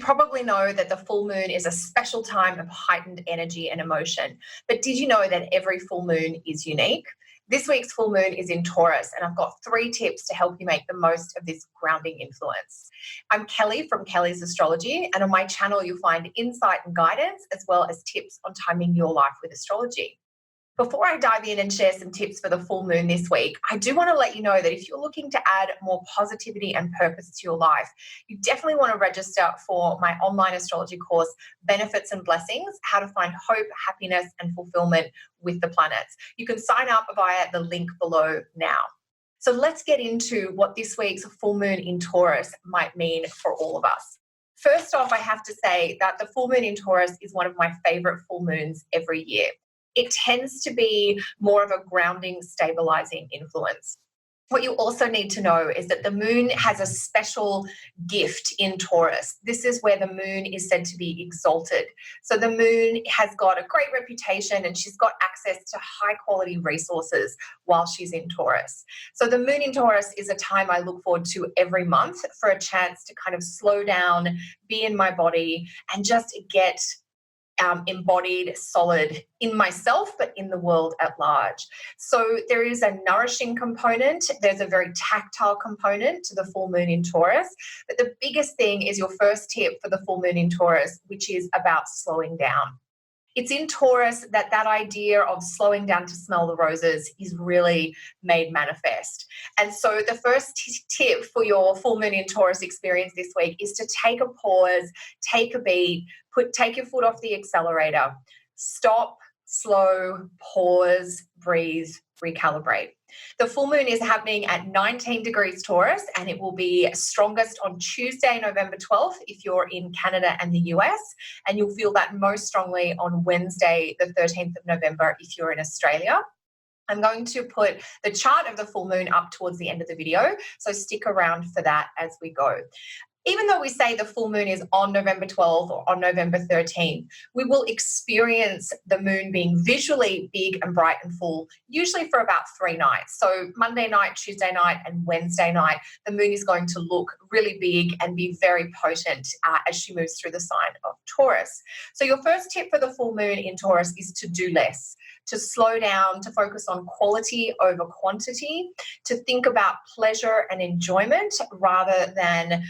probably know that the full moon is a special time of heightened energy and emotion. But did you know that every full moon is unique? This week's full moon is in Taurus, and I've got 3 tips to help you make the most of this grounding influence. I'm Kelly from Kelly's Astrology, and on my channel you'll find insight and guidance as well as tips on timing your life with astrology. Before I dive in and share some tips for the full moon this week, I do want to let you know that if you're looking to add more positivity and purpose to your life, you definitely want to register for my online astrology course, Benefits and Blessings, How to Find Hope, Happiness and Fulfillment with the Planets. You can sign up via the link below now. So let's get into what this week's full moon in Taurus might mean for all of us. First off, I have to say that the full moon in Taurus is one of my favorite full moons every year. It tends to be more of a grounding, stabilizing influence. What you also need to know is that the moon has a special gift in Taurus. This is where the moon is said to be exalted. So the moon has got a great reputation and she's got access to high quality resources while she's in Taurus. So the moon in Taurus is a time I look forward to every month for a chance to kind of slow down, be in my body and just get embodied, solid in myself, but in the world at large. So there is a nourishing component. There's a very tactile component to the full moon in Taurus. But the biggest thing is your first tip for the full moon in Taurus, which is about slowing down. It's in Taurus that idea of slowing down to smell the roses is really made manifest. And so the first tip for your full moon in Taurus experience this week is to take a pause, take a beat, take your foot off the accelerator, stop, slow, pause, breathe, recalibrate. The full moon is happening at 19 degrees Taurus and it will be strongest on Tuesday, November 12th if you're in Canada and the US, and you'll feel that most strongly on Wednesday, the 13th of November if you're in Australia. I'm going to put the chart of the full moon up towards the end of the video, so stick around for that as we go. Even though we say the full moon is on November 12th or on November 13th, we will experience the moon being visually big and bright and full, usually for about 3 nights. So Monday night, Tuesday night, and Wednesday night, the moon is going to look really big and be very potent as she moves through the sign of Taurus. So your first tip for the full moon in Taurus is to do less, to slow down, to focus on quality over quantity, to think about pleasure and enjoyment rather than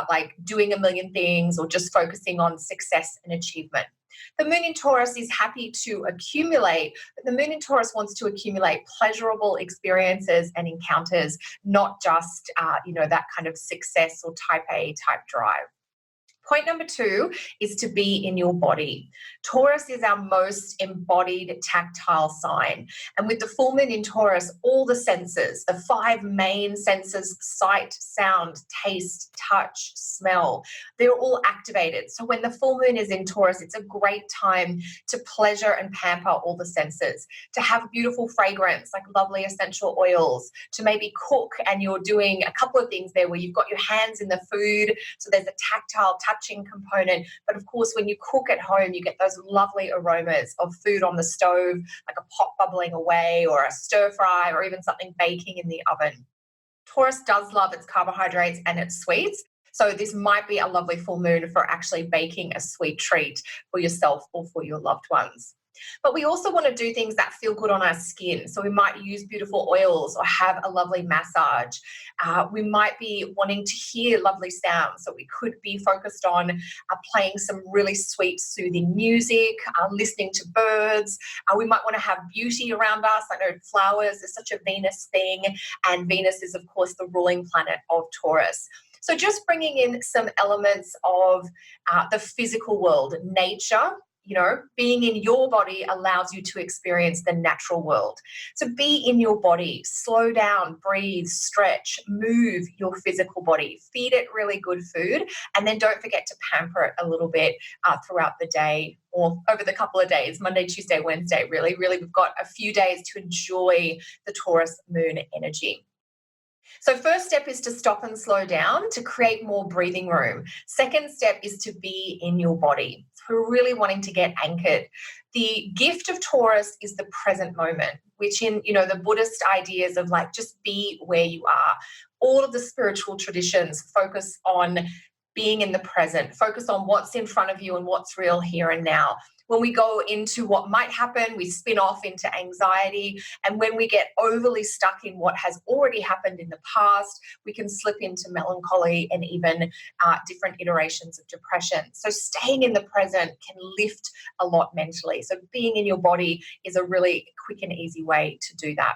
like doing a million things or just focusing on success and achievement. The moon in Taurus is happy to accumulate, but the moon in Taurus wants to accumulate pleasurable experiences and encounters, not just, that kind of success or type A type drive. Point number 2 is to be in your body. Taurus is our most embodied tactile sign. And with the full moon in Taurus, all the senses, the 5 main senses, sight, sound, taste, touch, smell, they're all activated. So when the full moon is in Taurus, it's a great time to pleasure and pamper all the senses, to have beautiful fragrance like lovely essential oils, to maybe cook and you're doing a couple of things there where you've got your hands in the food. So there's a tactile touching component, but of course when you cook at home you get those lovely aromas of food on the stove, like a pot bubbling away or a stir fry or even something baking in the oven. Taurus does love its carbohydrates and its sweets, so this might be a lovely full moon for actually baking a sweet treat for yourself or for your loved ones. But we also want to do things that feel good on our skin. So we might use beautiful oils or have a lovely massage. We might be wanting to hear lovely sounds. So we could be focused on playing some really sweet, soothing music, listening to birds. We might want to have beauty around us. I know flowers is such a Venus thing, and Venus is, of course, the ruling planet of Taurus. So just bringing in some elements of the physical world, nature. Being in your body allows you to experience the natural world. So be in your body, slow down, breathe, stretch, move your physical body, feed it really good food, and then don't forget to pamper it a little bit throughout the day or over the couple of days, Monday, Tuesday, Wednesday, really, we've got a few days to enjoy the Taurus moon energy. So first step is to stop and slow down to create more breathing room. Second step is to be in your body. So we're really wanting to get anchored. The gift of Taurus is the present moment, which in, the Buddhist ideas of like just be where you are. All of the spiritual traditions focus on being in the present. Focus on what's in front of you and what's real here and now. When we go into what might happen, we spin off into anxiety. And when we get overly stuck in what has already happened in the past, we can slip into melancholy and even different iterations of depression. So staying in the present can lift a lot mentally. So being in your body is a really quick and easy way to do that.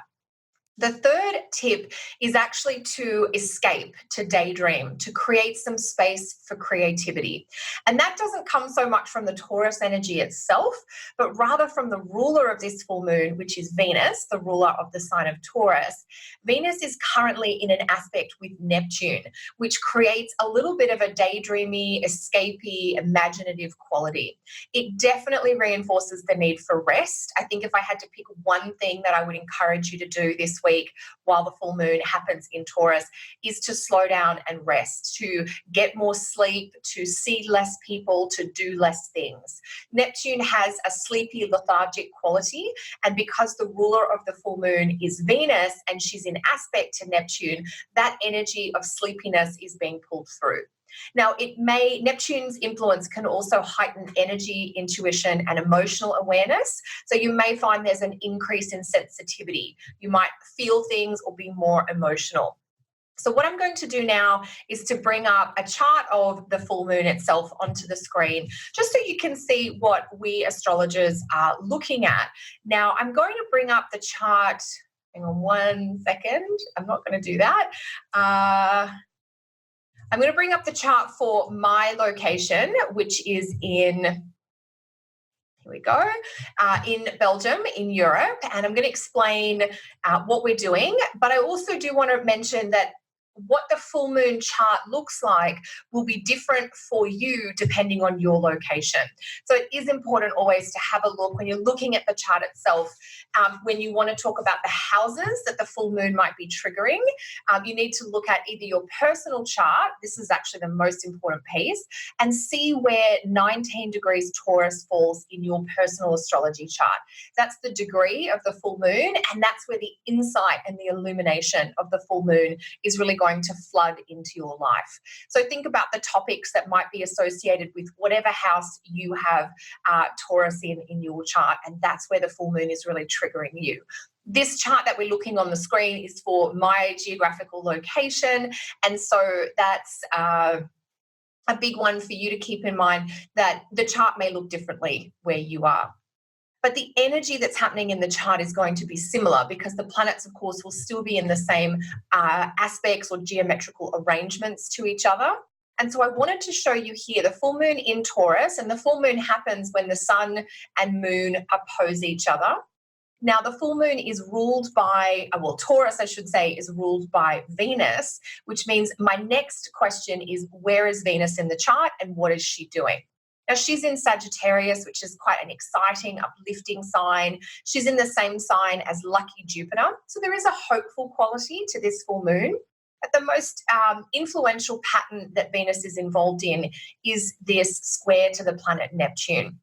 The third tip is actually to escape, to daydream, to create some space for creativity. And that doesn't come so much from the Taurus energy itself, but rather from the ruler of this full moon, which is Venus, the ruler of the sign of Taurus. Venus is currently in an aspect with Neptune, which creates a little bit of a daydreamy, escapey, imaginative quality. It definitely reinforces the need for rest. I think if I had to pick one thing that I would encourage you to do this week while the full moon happens in Taurus is to slow down and rest, to get more sleep, to see less people, to do less things. Neptune has a sleepy, lethargic quality, and because the ruler of the full moon is Venus and she's in aspect to Neptune, that energy of sleepiness is being pulled through. Now, Neptune's influence can also heighten energy, intuition, and emotional awareness. So you may find there's an increase in sensitivity. You might feel things or be more emotional. So what I'm going to do now is to bring up a chart of the full moon itself onto the screen, just so you can see what we astrologers are looking at. Now, I'm going to bring up the chart. Hang on one second. I'm not going to do that. I'm going to bring up the chart for my location, which is in Belgium, in Europe, and I'm going to explain what we're doing. But I also do want to mention that what the full moon chart looks like will be different for you depending on your location. So it is important always to have a look when you're looking at the chart itself. When you want to talk about the houses that the full moon might be triggering, you need to look at either your personal chart, this is actually the most important piece, and see where 19 degrees Taurus falls in your personal astrology chart. That's the degree of the full moon, and that's where the insight and the illumination of the full moon is really going to flood into your life. So think about the topics that might be associated with whatever house you have Taurus in your chart, and that's where the full moon is really triggering you. This chart that we're looking on the screen is for my geographical location, and so that's a big one for you to keep in mind, that the chart may look differently where you are. But the energy that's happening in the chart is going to be similar because the planets, of course, will still be in the same aspects or geometrical arrangements to each other. And so I wanted to show you here the full moon in Taurus, and the full moon happens when the sun and moon oppose each other. Now, the full moon is ruled by, Taurus, I should say, is ruled by Venus, which means my next question is, where is Venus in the chart and what is she doing? Now, she's in Sagittarius, which is quite an exciting, uplifting sign. She's in the same sign as lucky Jupiter. So there is a hopeful quality to this full moon. But the most influential pattern that Venus is involved in is this square to the planet Neptune.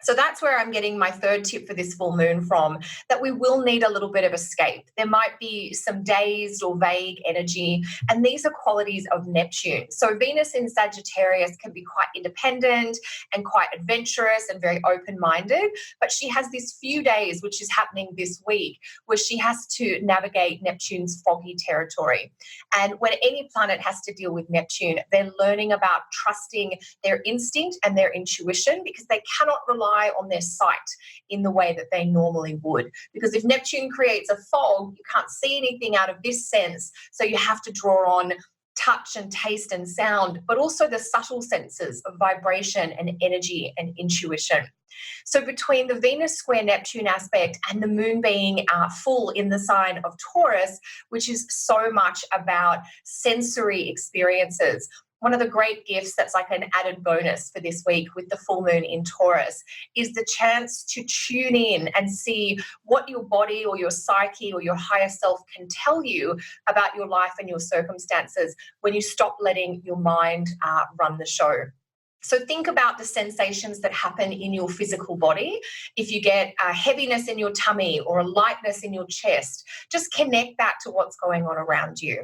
So that's where I'm getting my third tip for this full moon from, that we will need a little bit of escape. There might be some dazed or vague energy, and these are qualities of Neptune. So Venus in Sagittarius can be quite independent and quite adventurous and very open-minded, but she has these few days, which is happening this week, where she has to navigate Neptune's foggy territory. And when any planet has to deal with Neptune, they're learning about trusting their instinct and their intuition, because they cannot rely on their sight in the way that they normally would. Because if Neptune creates a fog, you can't see anything out of this sense, so you have to draw on touch and taste and sound, but also the subtle senses of vibration and energy and intuition. So between the Venus square Neptune aspect and the moon being full in the sign of Taurus, which is so much about sensory experiences, one of the great gifts that's like an added bonus for this week with the full moon in Taurus is the chance to tune in and see what your body or your psyche or your higher self can tell you about your life and your circumstances when you stop letting your mind run the show. So think about the sensations that happen in your physical body. If you get a heaviness in your tummy or a lightness in your chest, just connect that to what's going on around you.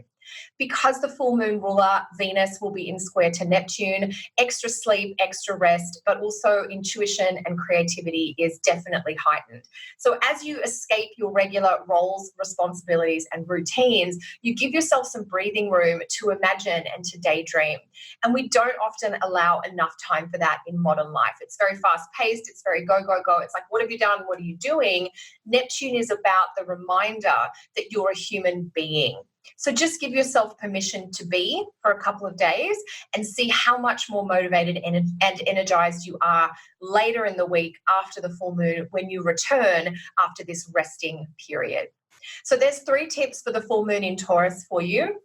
Because the full moon ruler, Venus, will be in square to Neptune, extra sleep, extra rest, but also intuition and creativity is definitely heightened. So as you escape your regular roles, responsibilities, and routines, you give yourself some breathing room to imagine and to daydream. And we don't often allow enough time for that in modern life. It's very fast paced, it's very go, go, go. It's like, what have you done? What are you doing? Neptune is about the reminder that you're a human being. So just give yourself permission to be for a couple of days and see how much more motivated and energized you are later in the week after the full moon when you return after this resting period. So there's 3 tips for the full moon in Taurus for you: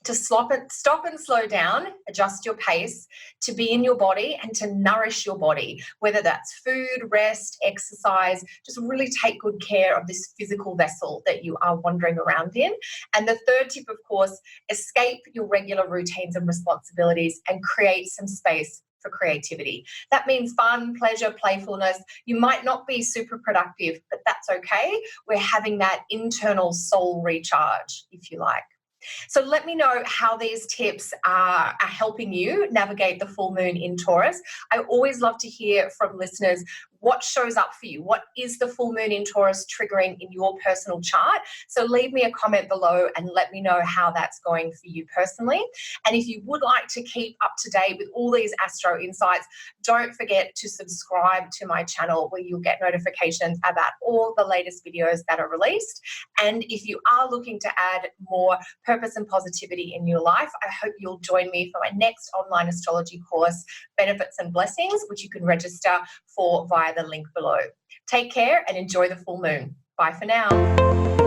to stop and slow down, adjust your pace, to be in your body and to nourish your body, whether that's food, rest, exercise. Just really take good care of this physical vessel that you are wandering around in. And the 3rd tip, of course, escape your regular routines and responsibilities and create some space for creativity. That means fun, pleasure, playfulness. You might not be super productive, but that's okay. We're having that internal soul recharge, if you like. So let me know how these tips are helping you navigate the full moon in Taurus. I always love to hear from listeners what shows up for you. What is the full moon in Taurus triggering in your personal chart? So leave me a comment below and let me know how that's going for you personally. And if you would like to keep up to date with all these astro insights, don't forget to subscribe to my channel where you'll get notifications about all the latest videos that are released. And if you are looking to add more purpose and positivity in your life, I hope you'll join me for my next online astrology course, Benefits and Blessings, which you can register for via the link below. Take care and enjoy the full moon. Bye for now.